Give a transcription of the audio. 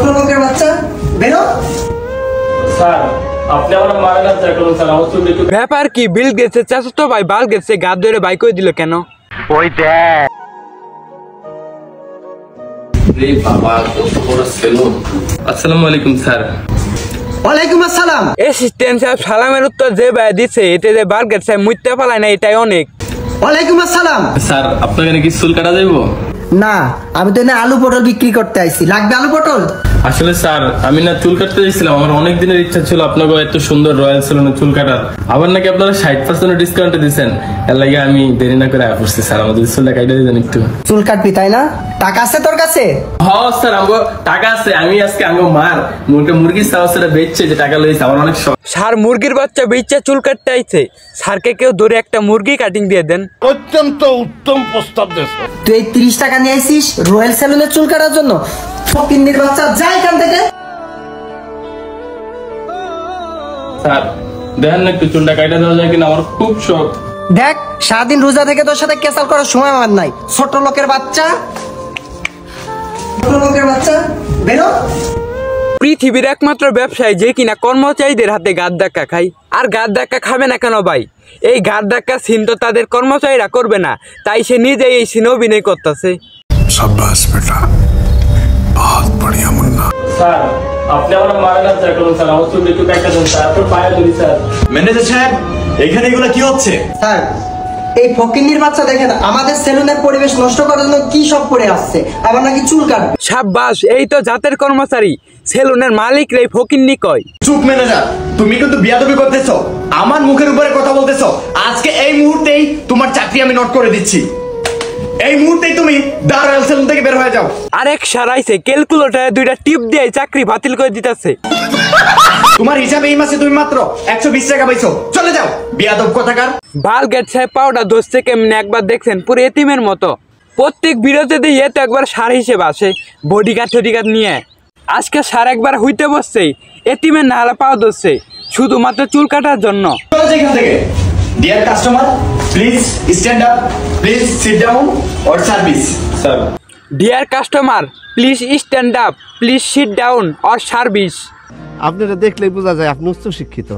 লোকের বাচ্চা বেরো। স্যার আপনি আমার মারেন না স্যার, করুন স্যার, আমার চুল একটু। ব্যাপার কি? বিল গেছে চাচাতো ভাই বাল গেছে গা ধরে বাইক করে দিল কেন? ওই দেখ রে বাবা, কত বড় সেলুন। আসসালামু আলাইকুম স্যার। ওয়ালাইকুম আসসালাম। অ্যাসিস্ট্যান্ট সাহেব সালামের উত্তর যে ভাই দিছে এতে যে বাল গেছে মুইতে পালায় না, এটাই অনেক। ওয়ালাইকুম আসসালাম। স্যার আপনার এখানে কি চুল কাটা যাইবো? না, আমি তো এখানে আলু পটল বিক্রি করতে আইছি, লাগবে আলু পটল? আসলে স্যার আমি না চুল কাটতে চাইছিলাম, আমার অনেক দিনের ইচ্ছা ছিল আপনাকে এত সুন্দর রয়্যাল সেলুনে চুল কাটার। আবার নাকি আপনারা 60% ডিসকাউন্টে দিচ্ছেন, এর লাগে আমি দেরি না করে আসছি স্যার, আমাদের চুলটা কাটা দিতেন একটু। চুল কাটবি তাই না? টাকা আছে তোর কাছে? হ্যাঁ স্যার, আমার টাকা আছে, আমি আজকে মার মুরগির চাওয়াটা বেচছে যে টাকা লইছে, আমার অনেক শখ। স্যার মুরগির বাচ্চা বেচা চুল কাটতে আইছে, স্যারকে কেউ ধরে একটা মুরগি কাটিং দিয়ে দেন। অত্যন্ত উত্তম প্রস্তাব দেশ। তুই এই 30 টাকা নিয়ে আইছিস রয়্যাল সেলুনে চুল কাটার জন্য? ফকিন্নির বাচ্চা, যা এখান থেকে। স্যার দেখেন না একটু চুলটা কাটা দেওয়া যায় কিনা, আমার খুব শখ। দেখ, সারাদিন রোজা থেকে তোর সাথে কেসাল করার সময় আমার নাই। ছোট লোকের বাচ্চা, ছোট লোকের বাচ্চা বেরো। পৃথিবীর একমাত্র ব্যবসায়ী যে কিনা কর্মচারীদের হাতে গাদ ধাক্কা খায়। আর গাদ ধাক্কা খাবে না কেন ভাই? এই গাদ ধাক্কা সিন তো তাদের কর্মচারীরা করবে না, তাই সে নিজেই এই সিনে অভিনয় করতেছে। शाबाश बेटा, बहुत बढ़िया मुन्ना। স্যার আপনি আমার মারেন না স্যার, করুন স্যার, আমার চুল একটু কাটা দেন স্যার, আপনার পায়ে ধরি স্যার। ম্যানেজার সাহেব, এখানে এগুলো কি হচ্ছে? স্যার, এই ফকিন্নির বাচ্চা দেখেন আমাদের সেলুনের পরিবেশ নষ্ট করার জন্য কি সব করে আসছে, আবার নাকি চুল কাটবে। সাব্বাস, এই তো জাতের কর্মচারী, সেলুনের মালিক রে ফকিন্নি কয়। চুপ ম্যানেজার, তুমি কিন্তু বিয়াদবি করতেছো, আমার মুখের উপরে কথা বলতেছো। আজকে এই মুহূর্তেই তোমার চাকরি আমি নোট করে দিচ্ছি। এই মুহূর্তেই তুমি দা রয়্যাল সেলুন থেকে বের হয়ে যাও। আরেক সারাইছে ক্যালকুলেটরে দুইটা টিপ দিয়ে চাকরি বাতিল করে দিতেছে। তোমার হিসাবে এই মাসে তুমি মাত্র 120 টাকা পাইছো, চলে যাও বিয়াদব কোথাকার। বাল গেট সাহেব পাউডার ধরছে কেমনে একবার দেখছেন? পুরো এতিমের মতো। প্রত্যেক বিরতি দিয়ে তো একবার সার হিসেবে আসে বডিগার্ড টডিগার্ড নিয়ে। আজকে সার একবার হইতে বসছে এতিমের নাহলে পাও ধরছে শুধুমাত্র চুল কাটার জন্য। চলে যাও এখান থেকে। Deer customer, please stand up, please sit down or service. Sir deer customer, please stand up, please sit down or service. আপনারা দেখলেই বোঝা যায় আপনি উচ্চ শিক্ষিত।